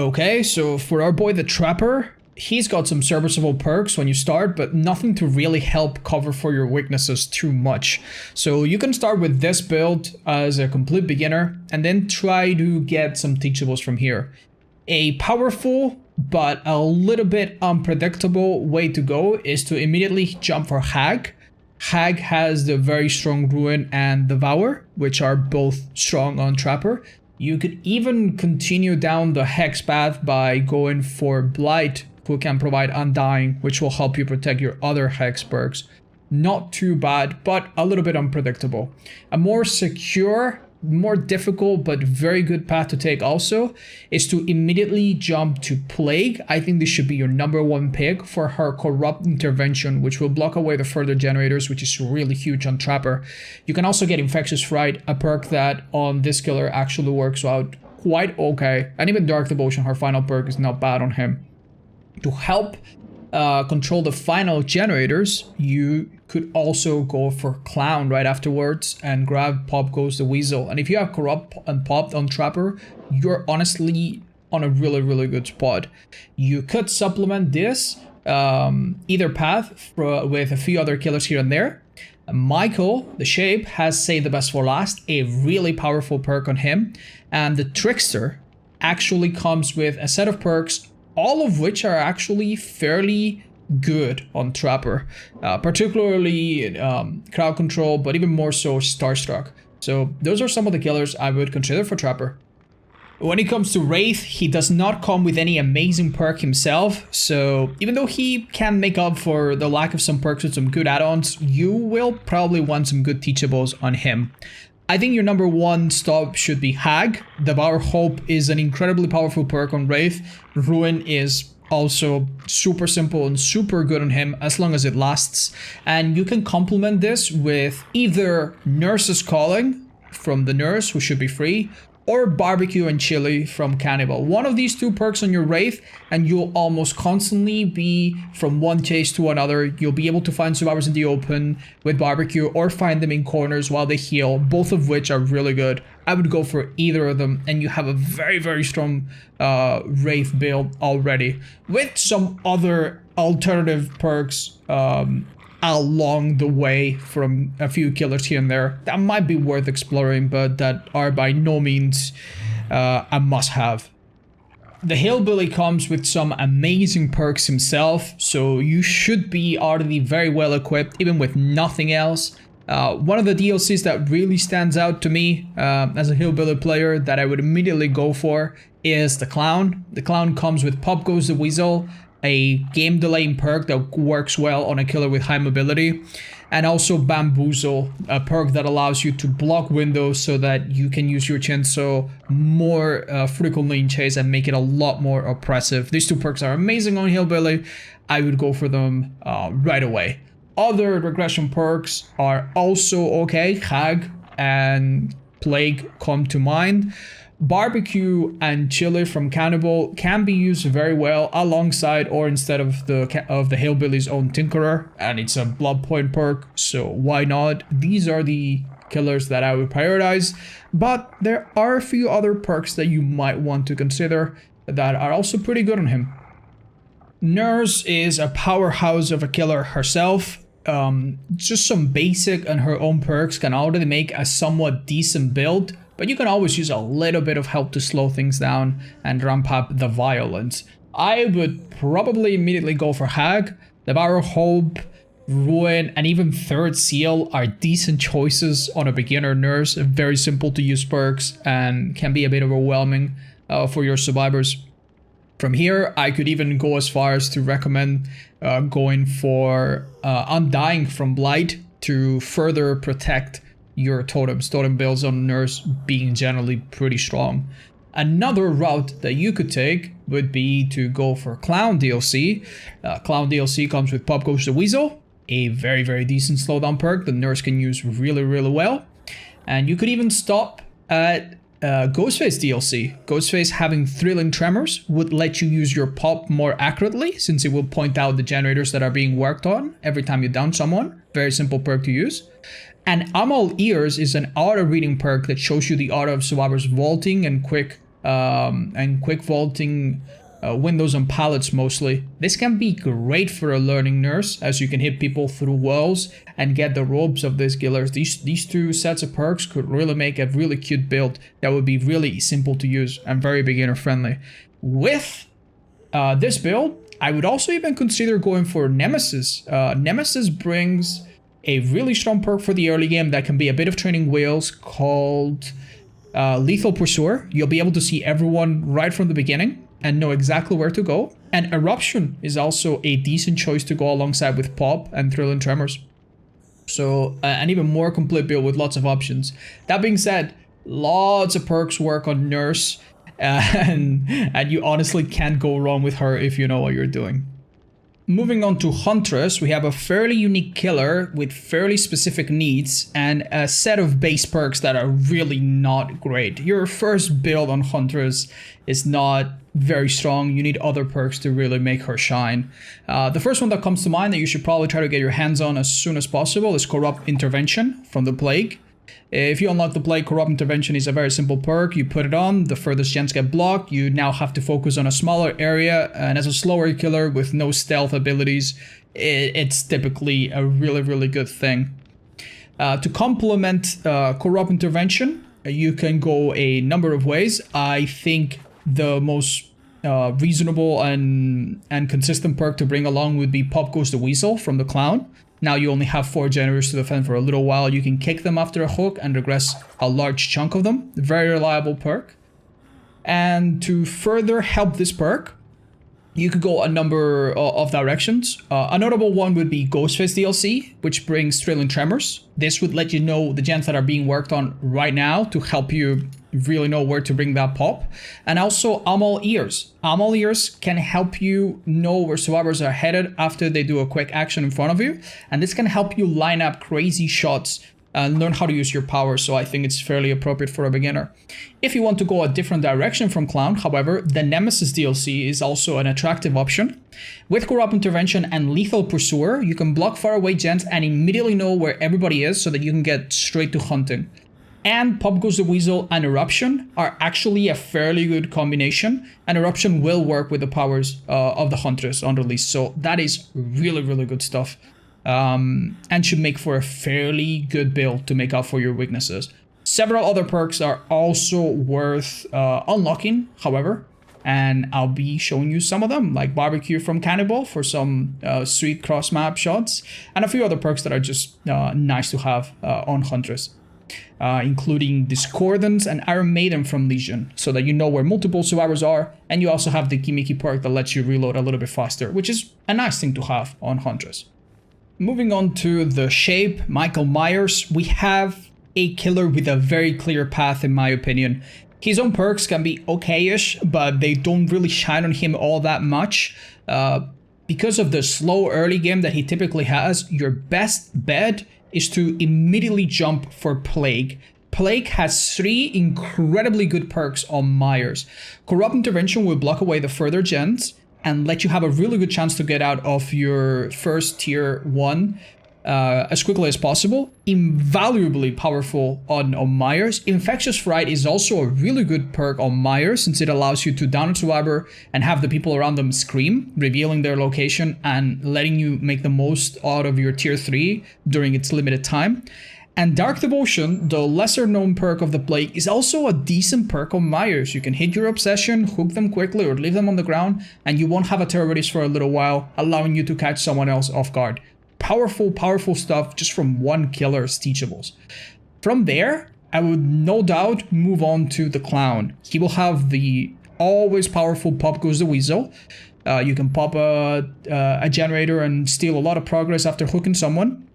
Okay, so for our boy the Trapper, he's got some serviceable perks when you start, but nothing to really help cover for your weaknesses too much. So you can start with this build as a complete beginner, and then try to get some teachables from here. A powerful but a little bit unpredictable way to go is to immediately jump for Hag. Hag has the very strong Ruin and Devour, which are both strong on Trapper. You could even continue down the Hex path by going for Blight, who can provide Undying, which will help you protect your other Hex perks. Not too bad, but a little bit unpredictable. A more secure, more difficult, but very good path to take also is to immediately jump to Plague. I think this should be your #1 pick for her Corrupt Intervention, which will block away the further generators, which is really huge on Trapper. You can also get Infectious Fright, a perk that on this killer actually works out quite okay. And even Dark Devotion, her final perk, is not bad on him. To help control the final generators, you could also go for Clown right afterwards and grab Pop Goes the Weasel. And if you have Corrupt and Popped on Trapper, you're honestly on a really good spot. You could supplement this either path with a few other killers here and there. Michael, the Shape, has Save the Best for Last, a really powerful perk on him. And the Trickster actually comes with a set of perks, all of which are actually fairly good on Trapper, particularly Crowd Control, but even more so Starstruck. So those are some of the killers I would consider for Trapper. When it comes to Wraith, he does not come with any amazing perk himself, so even though he can make up for the lack of some perks with some good add-ons, you will probably want some good teachables on him. I think your #1 stop should be Hag. Devour Hope is an incredibly powerful perk on Wraith. Ruin is also super simple and super good on him as long as it lasts. And you can complement this with either Nurse's Calling from the Nurse, who should be free, or Barbecue and Chili from Cannibal. One of these two perks on your Wraith, and you'll almost constantly be from one chase to another. You'll be able to find survivors in the open with Barbecue or find them in corners while they heal, both of which are really good. I would go for either of them, and you have a very strong Wraith build already, with some other alternative perks along the way from a few killers here and there that might be worth exploring, but that are by no means a must-have. The Hillbilly comes with some amazing perks himself, so you should be already very well equipped even with nothing else. One of the DLCs that really stands out to me as a Hillbilly player that I would immediately go for is the Clown. The Clown comes with Pop Goes the Weasel, a game delaying perk that works well on a killer with high mobility, and also Bamboozle, a perk that allows you to block windows so that you can use your chainsaw more frequently in chase and make it a lot more oppressive. These two perks are amazing on Hillbilly. I would go for them right away. Other regression perks are also okay. Hag and Plague come to mind. Barbecue and Chili from Cannibal can be used very well alongside or instead of the Hillbilly's own Tinkerer, and it's a blood point perk, so why not? These are the killers that I would prioritize, but there are a few other perks that you might want to consider that are also pretty good on him. Nurse is a powerhouse of a killer herself. Just some basic and her own perks can already make a somewhat decent build, but you can always use a little bit of help to slow things down and ramp up the violence. I would probably immediately go for Hag. Devour Hope, Ruin, and even Third Seal are decent choices on a beginner Nurse. Very simple to use perks and can be a bit overwhelming for your survivors. From here, I could even go as far as to recommend going for Undying from Blight to further protect your totems. Totem builds on Nurse being generally pretty strong. Another route that you could take would be to go for Clown DLC. Clown DLC comes with Pop Goes the Weasel, a very decent slowdown perk the Nurse can use really well. And you could even stop at Ghostface DLC. Ghostface having Thrilling Tremors would let you use your pop more accurately, since it will point out the generators that are being worked on every time you down someone. Very simple perk to use. And I'm All Ears is an auto reading perk that shows you the auto of survivors vaulting and quick and quick vaulting windows and pallets mostly. This can be great for a learning nurse, as you can hit people through walls and get the robes of these killers. These two sets of perks could really make a really cute build that would be really simple to use and very beginner friendly. With this build, I would also even consider going for Nemesis. Nemesis brings a really strong perk for the early game that can be a bit of training wheels called Lethal Pursuer. You'll be able to see everyone right from the beginning and know exactly where to go. And Eruption is also a decent choice to go alongside with Pop and Thrill and Tremors. So an even more complete build with lots of options. That being said, lots of perks work on Nurse, and you honestly can't go wrong with her if you know what you're doing. Moving on to Huntress, we have a fairly unique killer with fairly specific needs and a set of base perks that are really not great. Your first build on Huntress is not very strong. You need other perks to really make her shine. The first one that comes to mind that you should probably try to get your hands on as soon as possible is Corrupt Intervention from the Plague. If you unlock the Blight, Corrupt Intervention is a very simple perk. You put it on, the furthest gens get blocked. You now have to focus on a smaller area, and as a slower killer with no stealth abilities, it's typically a really good thing. To complement Corrupt Intervention, you can go a number of ways. I think the most reasonable and consistent perk to bring along would be Pop Goes the Weasel from the Clown. Now you only have 4 generators to defend for a little while. You can kick them after a hook and regress a large chunk of them. Very reliable perk. And to further help this perk, you could go a number of directions. A notable one would be Ghostface DLC, which brings Thrill and Tremors. This would let you know the gens that are being worked on right now to help you really know where to bring that pop. And also All Ears. All Ears can help you know where survivors are headed after they do a quick action in front of you. And this can help you line up crazy shots and learn how to use your power, so I think it's fairly appropriate for a beginner. If you want to go a different direction from Clown, however, the Nemesis DLC is also an attractive option. With Corrupt Intervention and Lethal Pursuer, you can block faraway gens and immediately know where everybody is so that you can get straight to hunting. And Pop Goes the Weasel and Eruption are actually a fairly good combination, and Eruption will work with the powers of the Huntress on release, so that is really good stuff. And should make for a fairly good build to make up for your weaknesses. Several other perks are also worth unlocking, however, and I'll be showing you some of them, like Barbecue from Cannibal for some sweet cross-map shots, and a few other perks that are just nice to have on Huntress, including Discordance and Iron Maiden from Legion, so that you know where multiple survivors are, and you also have the Gimmicky perk that lets you reload a little bit faster, which is a nice thing to have on Huntress. Moving on to the shape, Michael Myers, we have a killer with a very clear path in my opinion. His own perks can be okay-ish, but they don't really shine on him all that much. Because of the slow early game that he typically has, your best bet is to immediately jump for Plague. Plague has 3 incredibly good perks on Myers. Corrupt Intervention will block away the further gens and let you have a really good chance to get out of your first tier 1 as quickly as possible. Invaluably powerful on Myers. Infectious Fright is also a really good perk on Myers, since it allows you to down a survivor and have the people around them scream, revealing their location and letting you make the most out of your tier 3 during its limited time. And Dark Devotion, the lesser known perk of the Plague, is also a decent perk on Myers. You can hit your obsession, hook them quickly or leave them on the ground, and you won't have a terrorist for a little while, allowing you to catch someone else off guard. Powerful stuff just from one killer's Teachables. From there, I would no doubt move on to the Clown. He will have the always powerful Pop Goes the Weasel. You can pop a generator and steal a lot of progress after hooking someone.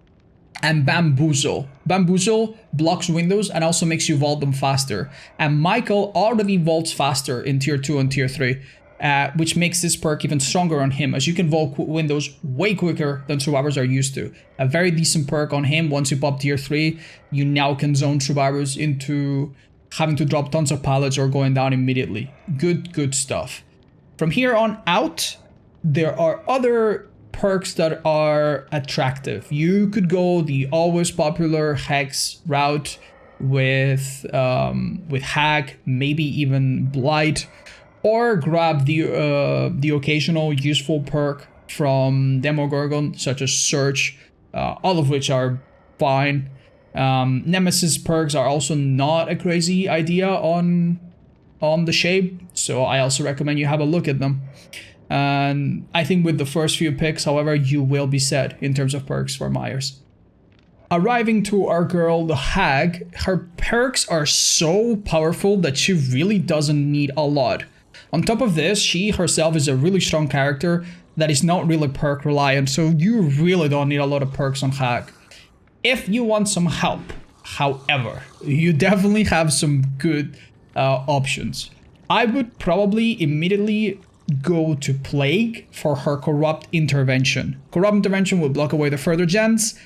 And Bamboozle. Bamboozle blocks windows and also makes you vault them faster. And Michael already vaults faster in tier 2 and tier 3, which makes this perk even stronger on him, as you can vault windows way quicker than survivors are used to. A very decent perk on him. Once you pop tier 3, you now can zone survivors into having to drop tons of pallets or going down immediately. Good stuff. From here on out, there are other perks that are attractive. You could go the always popular Hex route, with Hag, maybe even Blight, or grab the occasional useful perk from Demogorgon, such as Search, all of which are fine. Nemesis perks are also not a crazy idea on the shape, so I also recommend you have a look at them. And I think with the first few picks, however, you will be set in terms of perks for Myers. Arriving to our girl, the Hag, her perks are so powerful that she really doesn't need a lot. On top of this, she herself is a really strong character that is not really perk reliant, so you really don't need a lot of perks on Hag. If you want some help, however, you definitely have some good options. I would probably immediately go to Plague for her Corrupt Intervention. Corrupt Intervention will block away the further gens,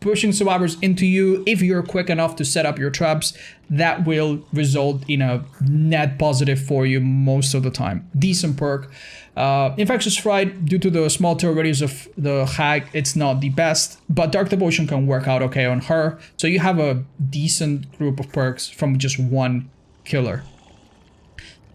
pushing survivors into you. If you're quick enough to set up your traps, that will result in a net positive for you most of the time. Decent perk. Infectious Fright, due to the small turret radius of the Hag, it's not the best, but Dark Devotion can work out okay on her. So you have a decent group of perks from just one killer.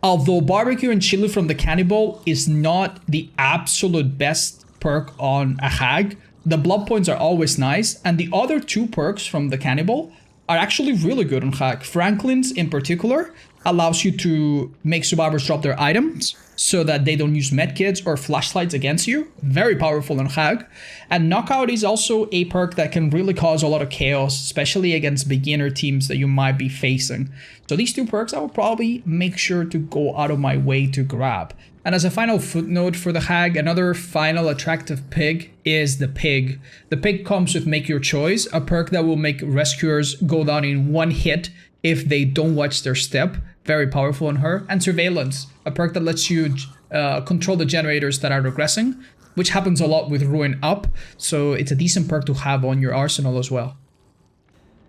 Although Barbecue and Chili from the Cannibal is not the absolute best perk on a Hag, the blood points are always nice, and the other two perks from the Cannibal are actually really good on Hag. Franklin's in particular allows you to make survivors drop their items so that they don't use medkits or flashlights against you. Very powerful on Hag. And Knockout is also a perk that can really cause a lot of chaos, especially against beginner teams that you might be facing. So these two perks I will probably make sure to go out of my way to grab. And as a final footnote for the Hag, another final attractive pig is the Pig. The Pig comes with Make Your Choice, a perk that will make rescuers go down in one hit if they don't watch their step. Very powerful on her. And Surveillance, a perk that lets you control the generators that are regressing, which happens a lot with Ruin Up, so it's a decent perk to have on your arsenal as well.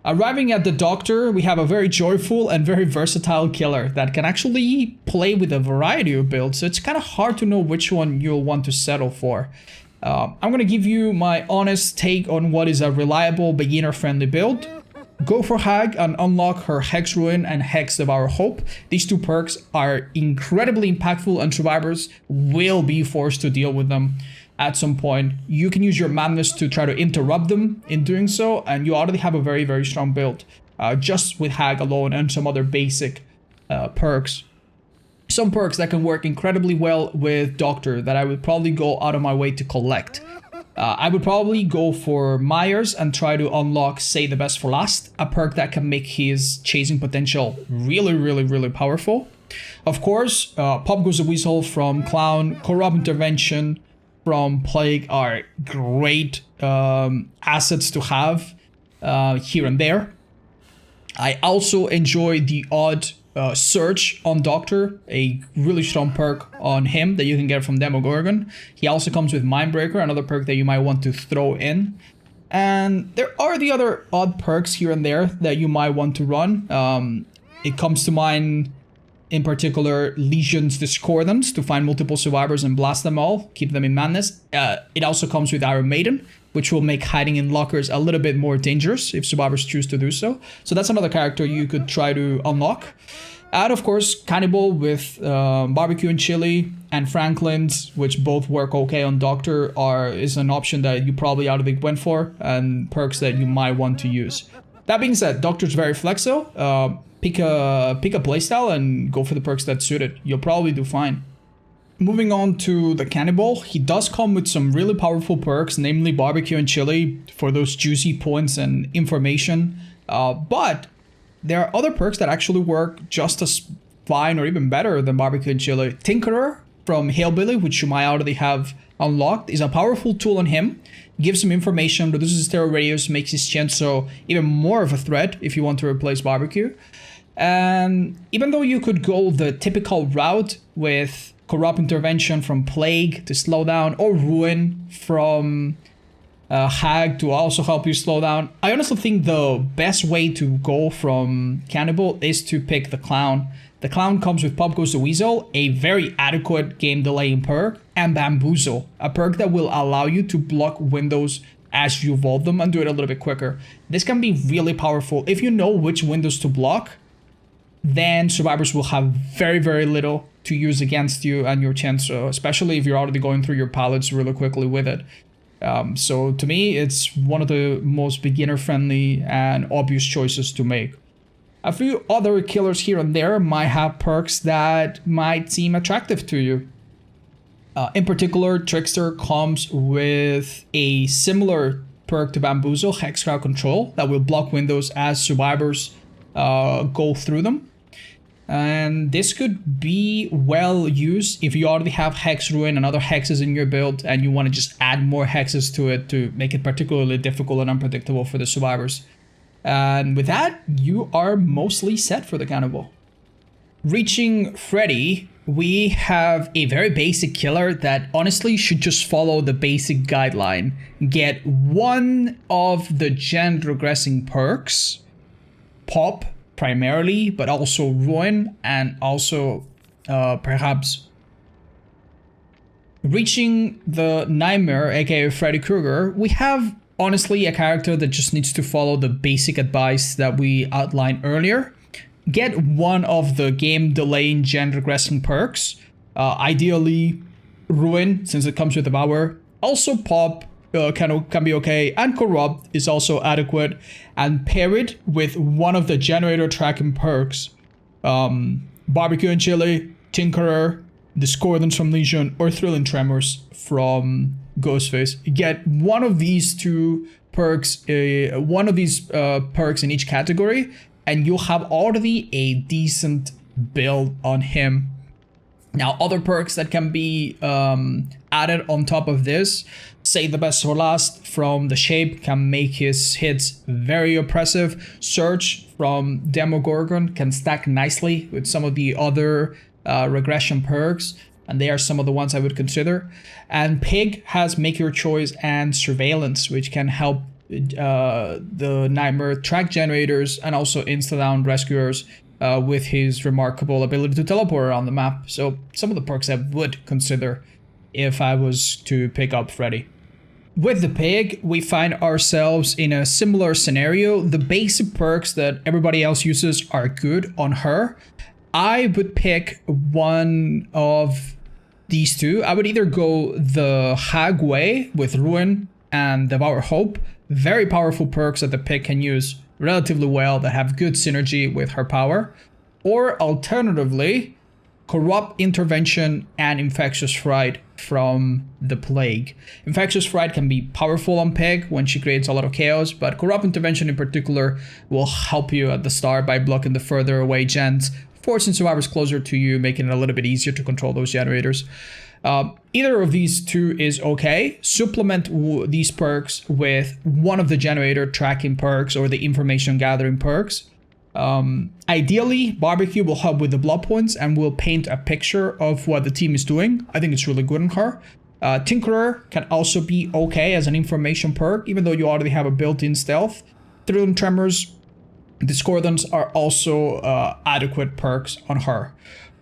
Arriving at the Doctor, we have a very joyful and very versatile killer that can actually play with a variety of builds, so it's kind of hard to know which one you'll want to settle for. I'm going to give you my honest take on what is a reliable, beginner-friendly build. Go for Hag and unlock her Hex Ruin and Hex Devour Hope. These two perks are incredibly impactful and survivors will be forced to deal with them at some point. You can use your madness to try to interrupt them in doing so, and you already have a very, very strong build just with Hag alone and some other basic perks. Some perks that can work incredibly well with Doctor that I would probably go out of my way to collect. I would probably go for Myers and try to unlock Say the Best for Last, a perk that can make his chasing potential really, really, really powerful. Of course, Pop Goes the Weasel from Clown, Corrupt Intervention from Plague are great assets to have here and there. I also enjoy the odd Search on Doctor, a really strong perk on him that you can get from Demogorgon. He also comes with Mindbreaker, another perk that you might want to throw in. And there are the other odd perks here and there that you might want to run. It comes to mind, in particular, Legion's Discordance to find multiple survivors and blast them all, keep them in madness. It also comes with Iron Maiden, which will make hiding in lockers a little bit more dangerous if survivors choose to do so. So that's another character you could try to unlock. And of course, Cannibal with Barbecue and Chili and Franklin's, which both work okay on Doctor, is an option that you probably already went for, and perks that you might want to use. That being said, Doctor's very flexo. Pick a playstyle and go for the perks that suit it. You'll probably do fine. Moving on to the Cannibal, he does come with some really powerful perks, namely Barbecue and Chili for those juicy points and information. But there are other perks that actually work just as fine or even better than Barbecue and Chili. Tinkerer from Hillbilly, which you might already have unlocked, is a powerful tool on him. Gives him information, reduces his terror radius, makes his Chenso even more of a threat if you want to replace Barbecue. And even though you could go the typical route with Corrupt Intervention from Plague to slow down, or Ruin from Hag to also help you slow down, I honestly think the best way to go from Cannibal is to pick the Clown. The Clown comes with Pop Goes the Weasel, a very adequate game delaying perk, and Bamboozle, a perk that will allow you to block windows as you evolve them and do it a little bit quicker. This can be really powerful. If you know which windows to block, then survivors will have very, very little to use against you and your Chainsaw, especially if you're already going through your pallets really quickly with it. So to me, it's one of the most beginner-friendly and obvious choices to make. A few other killers here and there might have perks that might seem attractive to you. In particular, Trickster comes with a similar perk to Bamboozle, Hex Crowd Control, that will block windows as survivors go through them. And this could be well used if you already have Hex Ruin and other hexes in your build and you want to just add more hexes to it to make it particularly difficult and unpredictable for the survivors. And with that, you are mostly set for the Cannibal. Reaching Freddy, we have a very basic killer that honestly should just follow the basic guideline. Get one of the gen regressing perks, Pop primarily, but also Ruin, and also perhaps reaching the Nightmare, aka Freddy Krueger. We have honestly a character that just needs to follow the basic advice that we outlined earlier. Get one of the game delaying gen regressing perks, ideally Ruin, since it comes with Devour. Also Pop can be okay, and Corrupt is also adequate, and pair it with one of the generator tracking perks, Barbecue and Chili, Tinkerer, Discordance from Legion, or Thrilling Tremors from Ghostface. Get one of these two perks, perks in each category, and you'll have already a decent build on him. Now, other perks that can be added on top of this, Save the Best for Last from the Shape can make his hits very oppressive. Search from Demogorgon can stack nicely with some of the other regression perks, and they are some of the ones I would consider. And Pig has Make Your Choice and Surveillance, which can help the Nightmare track generators and also insta-down rescuers with his remarkable ability to teleport around the map. So some of the perks I would consider if I was to pick up Freddy. With the Pig, we find ourselves in a similar scenario. The basic perks that everybody else uses are good on her. I would pick one of these two. I would either go the Hag way with Ruin and Devour Hope. Very powerful perks that the Pig can use relatively well that have good synergy with her power. Or alternatively, Corrupt, Intervention, and Infectious Fright from the Plague. Infectious Fright can be powerful on Peg when she creates a lot of chaos, but Corrupt Intervention in particular will help you at the start by blocking the further away gens, forcing survivors closer to you, making it a little bit easier to control those generators. Either of these two is okay. Supplement these perks with one of the generator tracking perks or the information gathering perks. Ideally, Barbecue will help with the blood points and will paint a picture of what the team is doing. I think it's really good on her. Tinkerer can also be okay as an information perk, even though you already have a built-in stealth. Thrilling Tremors, Discordance are also adequate perks on her.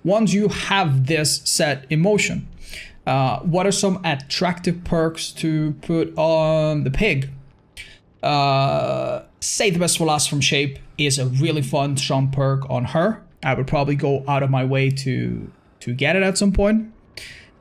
Once you have this set in motion, what are some attractive perks to put on the Pig? Save the Best for Last from Shape is a really fun, strong perk on her. I would probably go out of my way to get it at some point.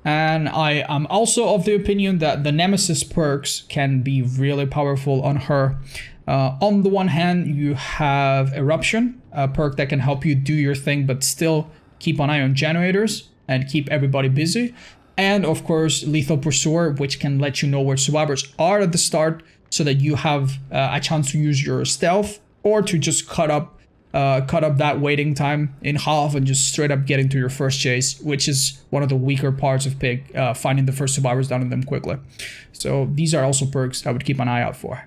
And I am also of the opinion that the Nemesis perks can be really powerful on her. On the one hand, you have Eruption, a perk that can help you do your thing but still keep an eye on generators and keep everybody busy. And of course, Lethal Pursuer, which can let you know where survivors are at the start so that you have a chance to use your stealth or to just cut up that waiting time in half and just straight up get into your first chase, which is one of the weaker parts of Pig, finding the first survivors down in them quickly. So these are also perks I would keep an eye out for.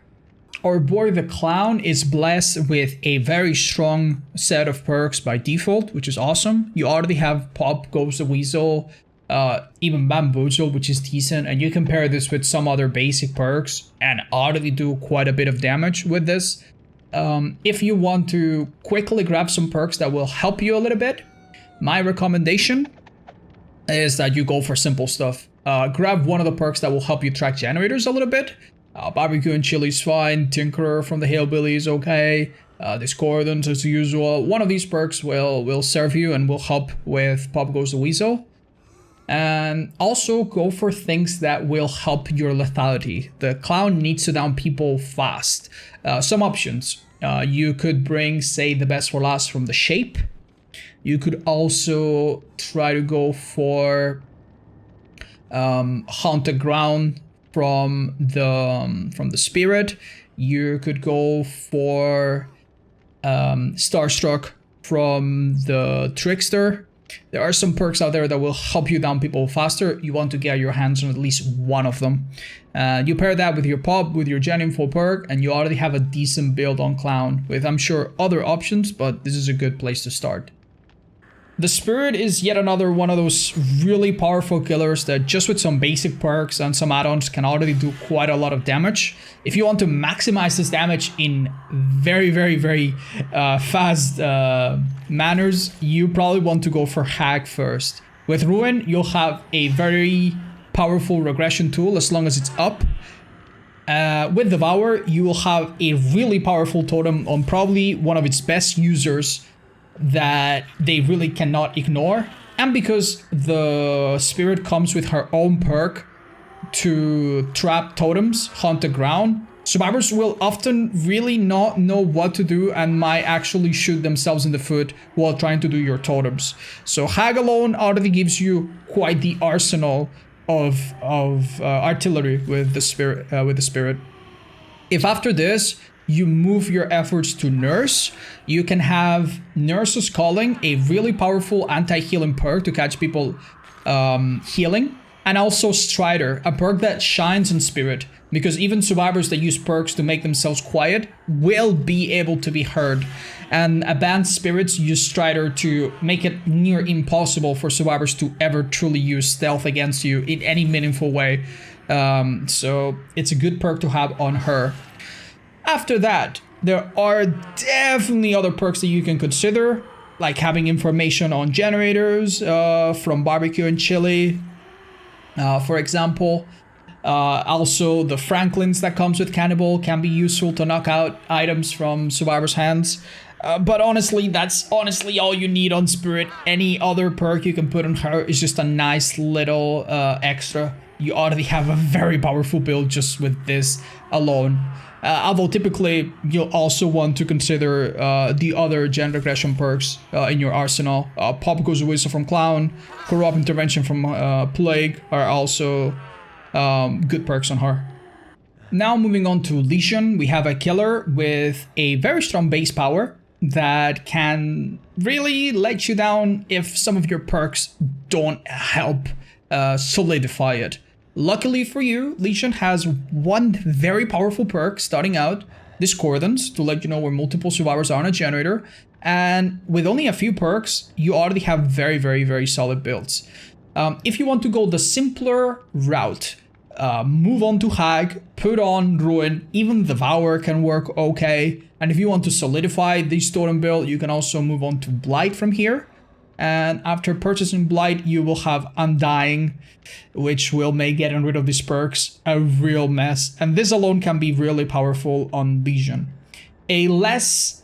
Our boy the Clown is blessed with a very strong set of perks by default, which is awesome. You already have Pop, Ghost the Weasel, even Bamboozle, which is decent, and you compare this with some other basic perks and already do quite a bit of damage with this. If you want to quickly grab some perks that will help you a little bit, my recommendation is that you go for simple stuff. Grab one of the perks that will help you track generators a little bit. Barbecue and chili is fine. Tinkerer from the Hillbilly is okay. Discordance as usual. One of these perks will serve you and will help with Pop Goes the Weasel. And also go for things that will help your lethality. The clown needs to down people fast. Some options. You could bring, say, the best for last from the shape. You could also try to go for haunted ground from the spirit. You could go for Starstruck from the Trickster. There are some perks out there that will help you down people faster. You want to get your hands on at least one of them. You pair that with your pop, with your genuine full perk, and you already have a decent build on clown with, I'm sure, other options, but this is a good place to start. The Spirit is yet another one of those really powerful killers that just with some basic perks and some add-ons can already do quite a lot of damage. If you want to maximize this damage in very fast manners, you probably want to go for Hag first. With Ruin, you'll have a very powerful regression tool as long as it's up. With Devour, you will have a really powerful totem on probably one of its best users that they really cannot ignore. And because the Spirit comes with her own perk to trap totems, haunt the ground, survivors will often really not know what to do and might actually shoot themselves in the foot while trying to do your totems. So Hag alone already gives you quite the arsenal of artillery with the Spirit. If after this you move your efforts to Nurse, you can have Nurse's Calling, a really powerful anti-healing perk to catch people healing, and also Strider, a perk that shines in Spirit, because even survivors that use perks to make themselves quiet will be able to be heard. And advanced spirits use Strider to make it near impossible for survivors to ever truly use stealth against you in any meaningful way. So it's a good perk to have on her. After that, there are definitely other perks that you can consider, like having information on generators from Barbecue and Chili, for example. Also, the Franklins that comes with Cannibal can be useful to knock out items from survivors' hands. But honestly, that's honestly all you need on Spirit. Any other perk you can put on her is just a nice little extra. You already have a very powerful build just with this alone. Although typically you'll also want to consider the other gen regression perks in your arsenal. Pop Goes the Weasel from Clown, Corrupt Intervention from Plague are also good perks on her. Now moving on to Legion, we have a killer with a very strong base power that can really let you down if some of your perks don't help solidify it. Luckily for you, Legion has one very powerful perk starting out, Discordance, to let you know where multiple survivors are on a generator. And with only a few perks, you already have very solid builds. If you want to go the simpler route, move on to Hag, put on Ruin, even Devour can work okay. And if you want to solidify this totem build, you can also move on to Blight from here. And after purchasing Blight, you will have Undying, which will make getting rid of these perks a real mess. And this alone can be really powerful on Legion. A less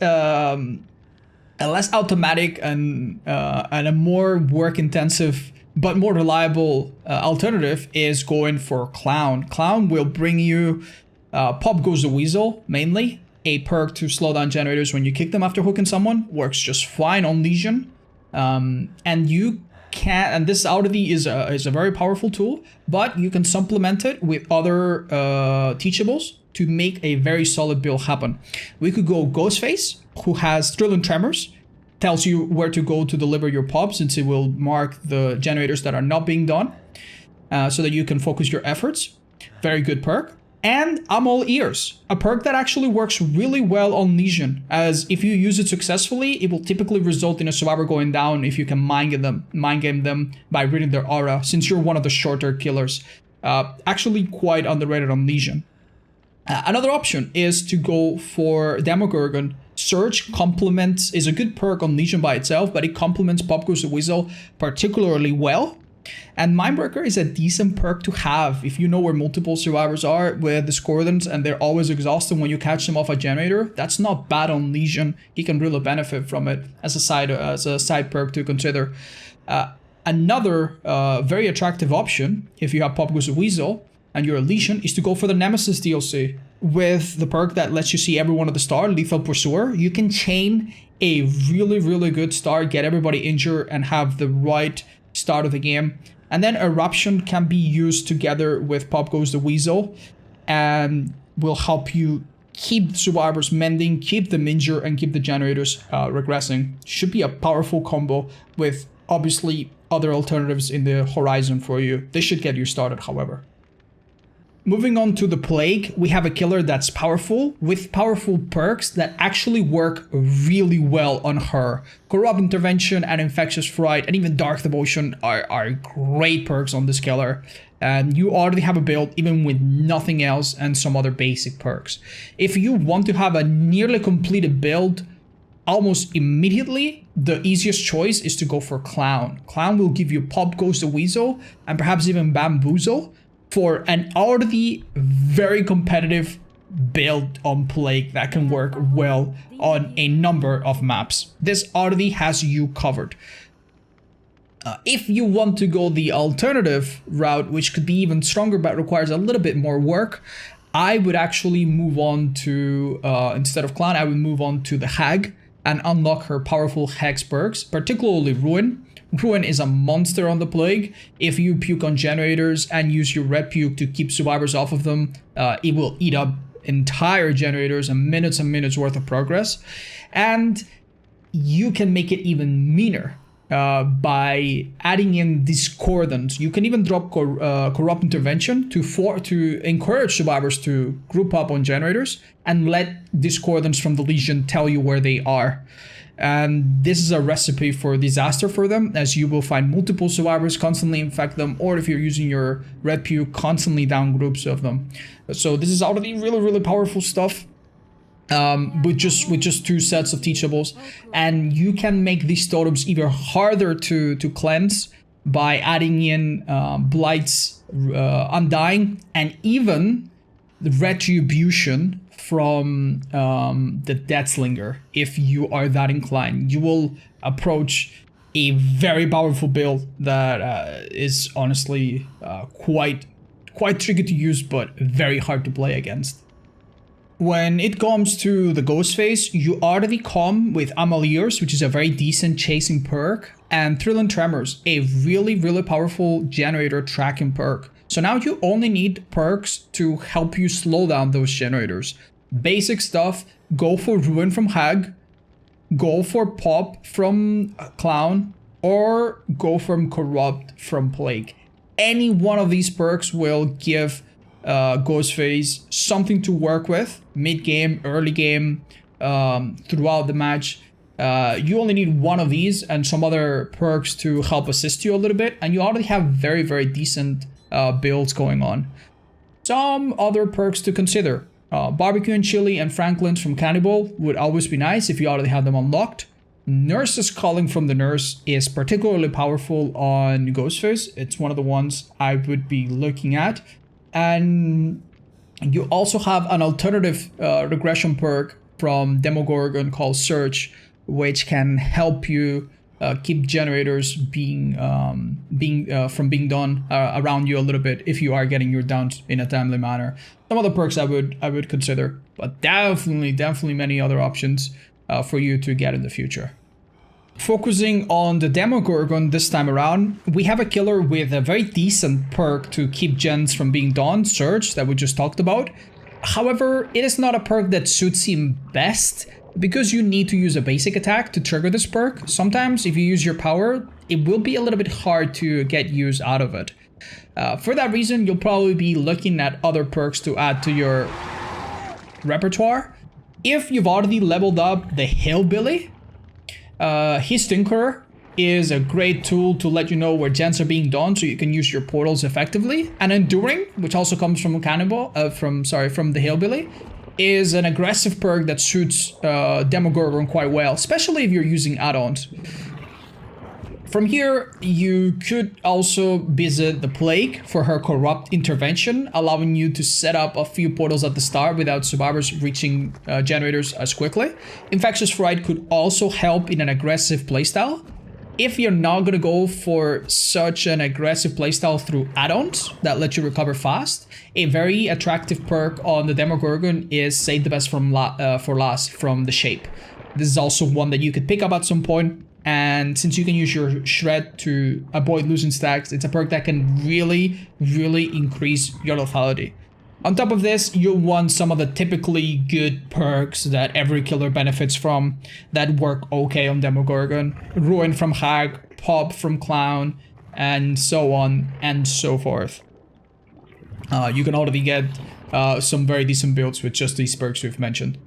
automatic and a more work-intensive but more reliable alternative is going for Clown. Clown will bring you Pop Goes the Weasel, mainly. A perk to slow down generators when you kick them after hooking someone. Works just fine on Legion. And you can, and this already is a very powerful tool, but you can supplement it with other Teachables to make a very solid build happen. We could go Ghostface, who has Thrill and Tremors, tells you where to go to deliver your pop, since it will mark the generators that are not being done, so that you can focus your efforts. Very good perk. And I'm All Ears, a perk that actually works really well on Legion, as if you use it successfully, it will typically result in a survivor going down if you can mind game them by reading their aura, since you're one of the shorter killers. Actually quite underrated on Legion. Another option is to go for Demogorgon. Surge complements is a good perk on Legion by itself, but it complements Pop Goes the Weasel particularly well. And Mindbreaker is a decent perk to have if you know where multiple survivors are with Discordants and they're always exhausted when you catch them off a generator. That's not bad on Legion. He can really benefit from it as a side perk to consider. Another very attractive option if you have Pop Goes the Weasel and you're a Legion is to go for the Nemesis DLC. With the perk that lets you see everyone at the start, Lethal Pursuer, you can chain a really good start, get everybody injured, and have the right start of the game. And then Eruption can be used together with Pop Goes the Weasel and will help you keep survivors mending, keep them injured, and keep the generators regressing. Should be a powerful combo with obviously other alternatives in the horizon for you. This should get you started, however. Moving on to the Plague, we have a killer that's powerful with powerful perks that actually work really well on her. Corrupt Intervention and Infectious Fright and even Dark Devotion are great perks on this killer. And you already have a build even with nothing else and some other basic perks. If you want to have a nearly completed build almost immediately, the easiest choice is to go for Clown. Clown will give you Pop Goes the Weasel and perhaps even Bamboozle for an already very competitive build on Plague that can work well on a number of maps. This already has you covered. If you want to go the alternative route, which could be even stronger but requires a little bit more work, I would actually move on to, instead of Clown, I would move on to the Hag and unlock her powerful Hex perks, particularly Ruin. Ruin is a monster on the Plague. If you puke on generators and use your red puke to keep survivors off of them, it will eat up entire generators and minutes worth of progress. And you can make it even meaner by adding in Discordance. You can even drop Corrupt Intervention to encourage survivors to group up on generators and let Discordance from the Legion tell you where they are. And this is a recipe for disaster for them, as you will find multiple survivors constantly infect them, or if you're using your red puke, constantly down groups of them. So this is already really powerful stuff. With just 2 sets of Teachables, and you can make these totems even harder to cleanse by adding in Blight's Undying and even the Retribution from the Deathslinger. If you are that inclined, you will approach a very powerful build that is honestly quite tricky to use, but very hard to play against. When it comes to the ghost phase, you already come with Amaliers, which is a very decent chasing perk, and Thrill and Tremors, a really powerful generator tracking perk. So now you only need perks to help you slow down those generators. Basic stuff, go for Ruin from Hag, go for Pop from Clown, or go from Corrupt from Plague. Any one of these perks will give Ghost Phase something to work with mid-game, early game, throughout the match. You only need one of these and some other perks to help assist you a little bit, and you already have very decent builds going on. Some other perks to consider. Barbecue and Chili and Franklin's from Cannibal would always be nice if you already have them unlocked. Nurse's Calling from the Nurse is particularly powerful on Ghostface. It's one of the ones I would be looking at. And you also have an alternative regression perk from Demogorgon called Search, which can help you keep generators from being done around you a little bit if you are getting your downs in a timely manner. Some other perks I would consider, but definitely many other options for you to get in the future. Focusing on the Demogorgon this time around, we have a killer with a very decent perk to keep gens from being done, Surge, that we just talked about. However, it is not a perk that suits him best because you need to use a basic attack to trigger this perk. Sometimes if you use your power, it will be a little bit hard to get use out of it. For that reason, you'll probably be looking at other perks to add to your repertoire. If you've already leveled up the Hillbilly, his Tinkerer is a great tool to let you know where gens are being done so you can use your portals effectively. And Enduring, which also comes from Cannibal, from the Hillbilly, is an aggressive perk that suits Demogorgon quite well, especially if you're using add-ons. From here, you could also visit the Plague for her Corrupt intervention, allowing you to set up a few portals at the start without survivors reaching generators as quickly. Infectious Fright could also help in an aggressive playstyle. If you're not going to go for such an aggressive playstyle through add-ons that let you recover fast, a very attractive perk on the Demogorgon is Save the Best for last from the Shape. This is also one that you could pick up at some point, and since you can use your Shred to avoid losing stacks, it's a perk that can really increase your lethality. On top of this, you'll want some of the typically good perks that every killer benefits from that work okay on Demogorgon. Ruin from Hag, Pop from Clown, and so on and so forth. You can already get some very decent builds with just these perks we've mentioned.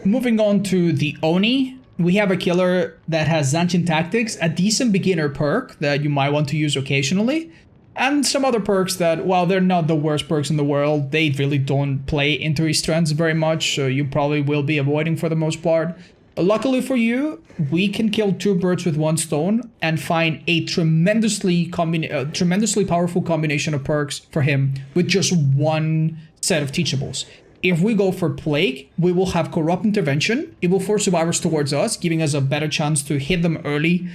Moving on to the Oni, we have a killer that has Zanchin Tactics, a decent beginner perk that you might want to use occasionally. And some other perks that, while they're not the worst perks in the world, they really don't play into his strengths very much, so you probably will be avoiding for the most part. Luckily for you, we can kill 2 birds with 1 stone and find a tremendously powerful combination of perks for him with just 1 set of Teachables. If we go for Plague, we will have Corrupt Intervention. It will force survivors towards us, giving us a better chance to hit them early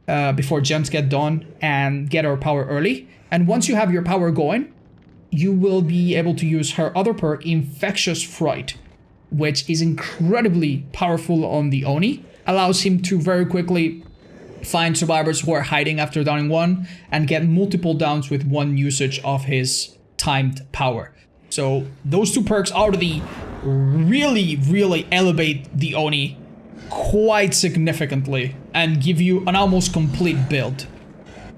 before gens get done and get our power early. And once you have your power going, you will be able to use her other perk, Infectious Fright, which is incredibly powerful on the Oni. Allows him to very quickly find survivors who are hiding after downing 1 and get multiple downs with 1 usage of his timed power. So those 2 perks already really elevate the Oni quite significantly and give you an almost complete build.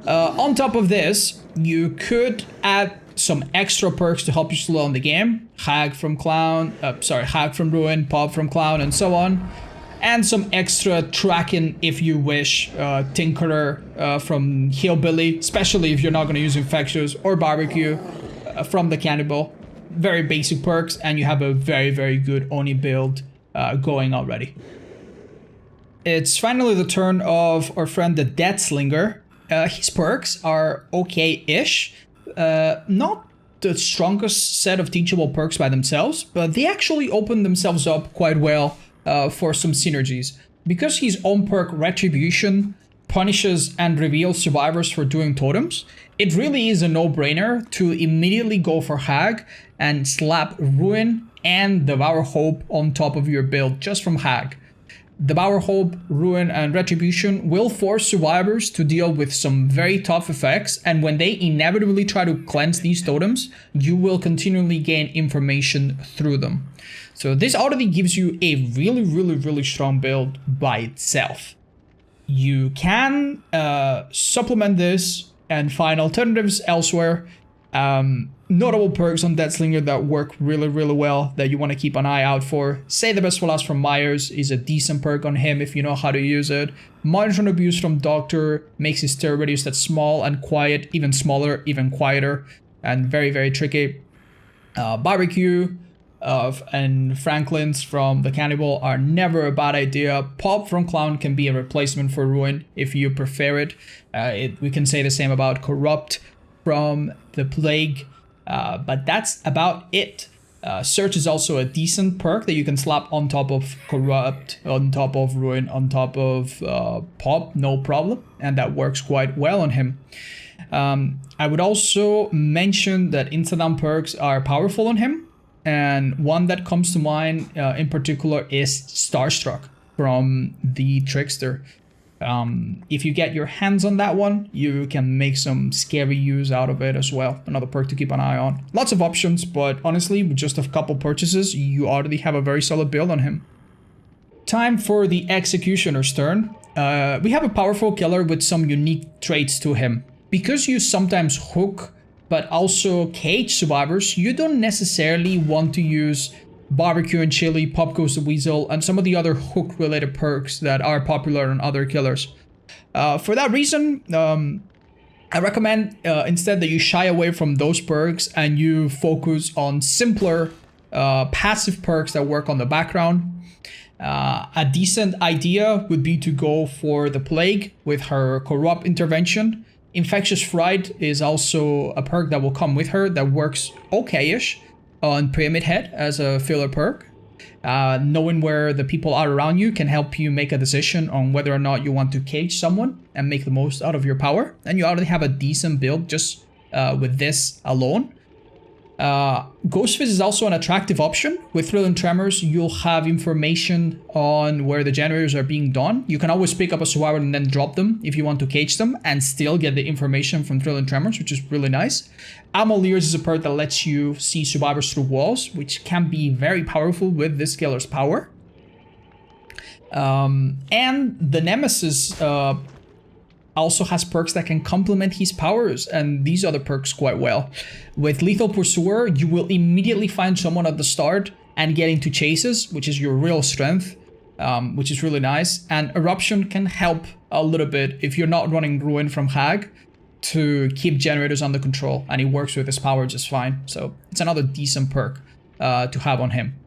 On top of this, you could add some extra perks to help you slow down the game. Hag from Ruin, Pop from Clown, and so on. And some extra tracking if you wish. Tinkerer from Hillbilly, especially if you're not going to use Infectious, or Barbecue from the Cannibal. Very basic perks, and you have a very good Oni build going already. It's finally the turn of our friend the Deathslinger. His perks are okay-ish. Not the strongest set of teachable perks by themselves, but they actually open themselves up quite well for some synergies. Because his own perk Retribution punishes and reveals survivors for doing totems, it really is a no-brainer to immediately go for Hag and slap Ruin and Devour Hope on top of your build just from Hag. Devour Hope, Ruin, and Retribution will force survivors to deal with some very tough effects, and when they inevitably try to cleanse these totems, you will continually gain information through them. So this already gives you a really strong build by itself. You can supplement this and find alternatives elsewhere. Notable perks on Deathslinger that work really well that you want to keep an eye out for. Say the Best for Last from Myers is a decent perk on him if you know how to use it. Monitoring Abuse from Doctor makes his terror radius that small and quiet, even smaller, even quieter, and very tricky. Barbecue and Franklin's from the Cannibal are never a bad idea. Pop from Clown can be a replacement for Ruin if you prefer it. We can say the same about Corrupt from the Plague. But that's about it. Search is also a decent perk that you can slap on top of Corrupt, on top of Ruin, on top of Pop, no problem. And that works quite well on him. I would also mention that insta-down perks are powerful on him. And one that comes to mind in particular is Starstruck from the Trickster. If you get your hands on that one, you can make some scary use out of it as well. Another perk to keep an eye on. Lots of options, but honestly, with just a couple purchases, you already have a very solid build on him. Time for the Executioner's turn. We have a powerful killer with some unique traits to him. Because you sometimes hook, but also cage survivors, you don't necessarily want to use Barbecue and Chili, Pop Goes the Weasel, and some of the other hook-related perks that are popular on other killers. For that reason, I recommend instead that you shy away from those perks and you focus on simpler passive perks that work on the background. A decent idea would be to go for the Plague with her Corrupt Intervention. Infectious Fright is also a perk that will come with her that works okay-ish on Pyramid Head as a filler perk. Knowing where the people are around you can help you make a decision on whether or not you want to cage someone and make the most out of your power. And you already have a decent build just with this alone. Ghost Fist is also an attractive option. With Thrill and Tremors, you'll have information on where the generators are being done. You can always pick up a survivor and then drop them if you want to cage them and still get the information from Thrill and Tremors, which is really nice. Amaliers is a perk that lets you see survivors through walls, which can be very powerful with this killer's power. And the Nemesis also has perks that can complement his powers and these other perks quite well. With Lethal Pursuer, you will immediately find someone at the start and get into chases, which is your real strength, which is really nice. And Eruption can help a little bit if you're not running Ruin from Hag to keep generators under control, and he works with his power just fine. So it's another decent perk to have on him.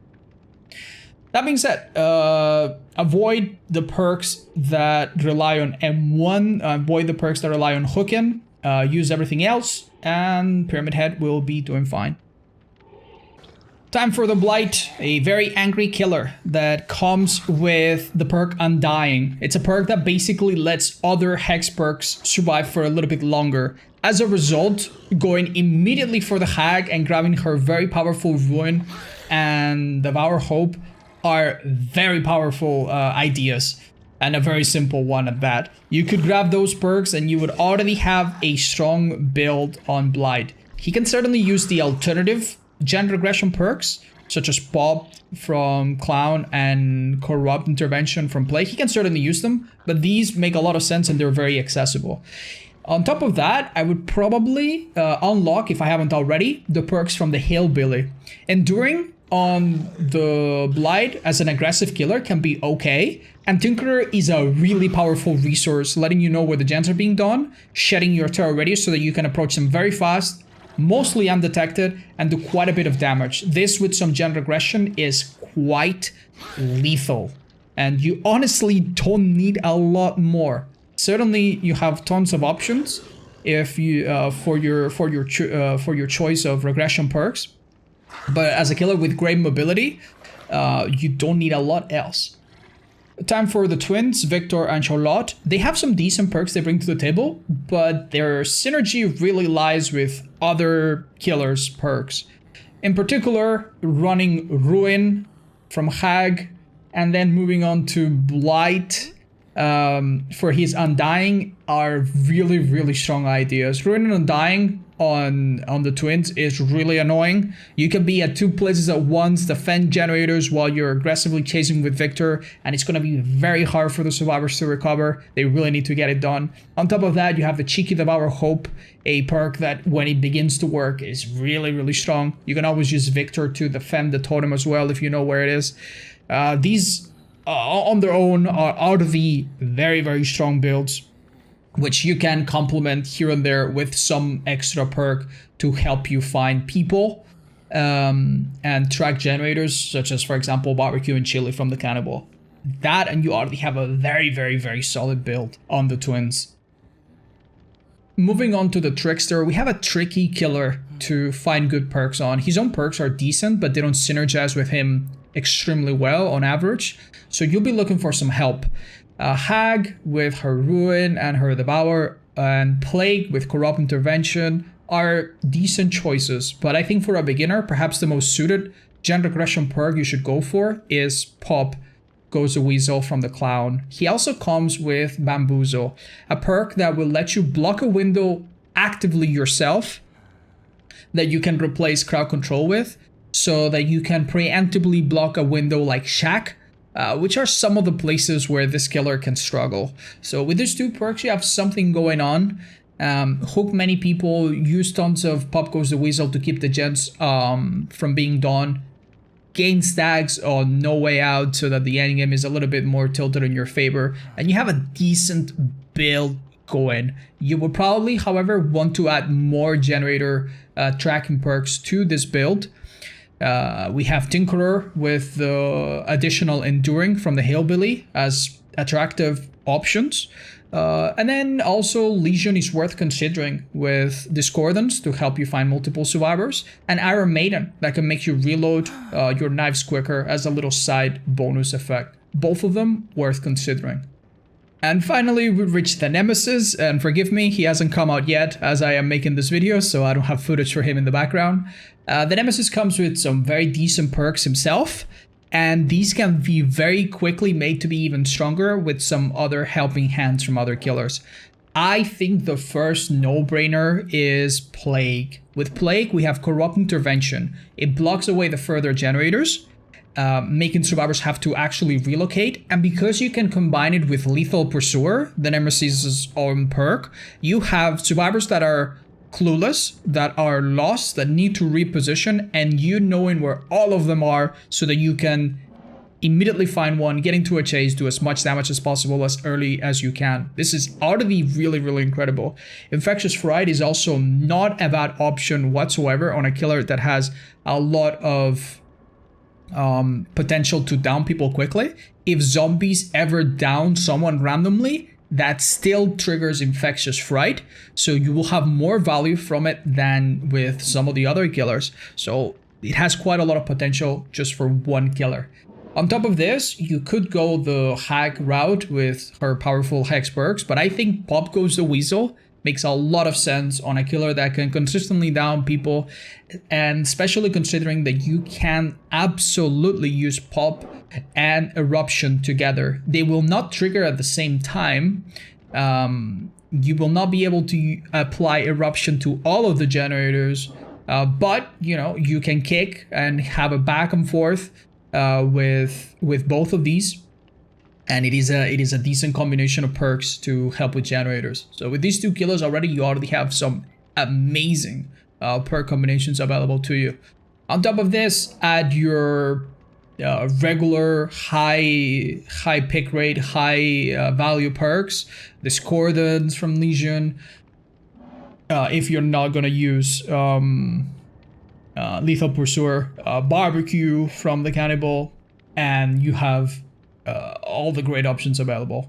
That being said, avoid the perks that rely on M1, avoid the perks that rely on hooking, use everything else, and Pyramid Head will be doing fine. Time for the Blight, a very angry killer that comes with the perk Undying. It's a perk that basically lets other Hex perks survive for a little bit longer. As a result, going immediately for the Hag and grabbing her very powerful Ruin and Devour Hope are very powerful ideas, and a very simple one at that. You could grab those perks and you would already have a strong build on Blight. He can certainly use the alternative gen regression perks, such as Pop from Clown and Corrupt Intervention from Plague. He can certainly use them, but these make a lot of sense and they're very accessible. On top of that, I would probably unlock, if I haven't already, the perks from the Hillbilly. Enduring on the Blight as an aggressive killer can be okay, and Tinkerer is a really powerful resource, letting you know where the gens are being done, shedding your terror radius so that you can approach them very fast, mostly undetected, and do quite a bit of damage. This with some gen regression is quite lethal, and you honestly don't need a lot more. Certainly you have tons of options if you for your choice of regression perks. But as a killer with great mobility, you don't need a lot else. Time for the twins, Victor and Charlotte. They have some decent perks they bring to the table, but their synergy really lies with other killers' perks. In particular, running Ruin from Hag, and then moving on to Blight for his Undying are really, really strong ideas. Ruin and Undying on the twins is really annoying. You can be at two places at once, defend generators while you're aggressively chasing with Victor, and it's going to be very hard for the survivors to recover. They really need to get it done. On top of that, you have the Cheeky Devour Hope, a perk that when it begins to work is really, really strong. You can always use Victor to defend the totem as well if you know where it is. These on their own are out of the very, very strong builds, which you can complement here and there with some extra perk to help you find people and track generators, such as, for example, Barbecue and Chili from the Cannibal. That, and you already have a very, very, very solid build on the twins. Moving on to the Trickster, we have a tricky killer to find good perks on. His own perks are decent, but they don't synergize with him extremely well on average, so you'll be looking for some help. Hag with her Ruin and her Devour, and Plague with Corrupt Intervention are decent choices, but I think for a beginner, perhaps the most suited gen regression perk you should go for is Pop Goes the Weasel from the Clown. He also comes with Bamboozle, a perk that will let you block a window actively yourself that you can replace crowd control with, so that you can preemptively block a window like Shack, which are some of the places where this killer can struggle. So with these two perks, you have something going on. Hook many people, use tons of Pop Goes the Weasel to keep the gens from being done. Gain stacks on No Way Out so that the endgame is a little bit more tilted in your favor, and you have a decent build going. You would probably, however, want to add more generator tracking perks to this build. We have Tinkerer with the additional Enduring from the Hillbilly as attractive options. And then also Legion is worth considering with Discordance to help you find multiple survivors, and Iron Maiden that can make you reload your knives quicker as a little side bonus effect. Both of them worth considering. And finally, we reached the Nemesis, and forgive me, he hasn't come out yet as I am making this video, so I don't have footage for him in the background. The Nemesis comes with some very decent perks himself, and these can be very quickly made to be even stronger with some other helping hands from other killers. I think the first no-brainer is Plague. With Plague, we have Corrupt Intervention. It blocks away the further generators, making survivors have to actually relocate, and because you can combine it with Lethal Pursuer, the Nemesis' own perk, you have survivors that are clueless, that are lost, that need to reposition, and you knowing where all of them are so that you can immediately find one, get into a chase, do as much damage as possible as early as you can. This is utterly really incredible. Infectious Fright is also not a bad option whatsoever on a killer that has a lot of potential to down people quickly. If zombies ever down someone randomly, that still triggers Infectious Fright, so you will have more value from it than with some of the other killers. So it has quite a lot of potential just for one killer. On top of this, you could go the Hag route with her powerful Hex perks, but I think Pop Goes the Weasel makes a lot of sense on a killer that can consistently down people, and especially considering that you can absolutely use Pop and Eruption together. They will not trigger at the same time. You will not be able to apply Eruption to all of the generators, but you know, you can kick and have a back and forth with both of these. And it is a decent combination of perks to help with generators. So with these two killers already, you already have some amazing perk combinations available to you. On top of this, add your regular high pick rate, high value perks, Discordance from Legion. If you're not gonna use Lethal Pursuer, Barbecue from the Cannibal, and you have all the great options available.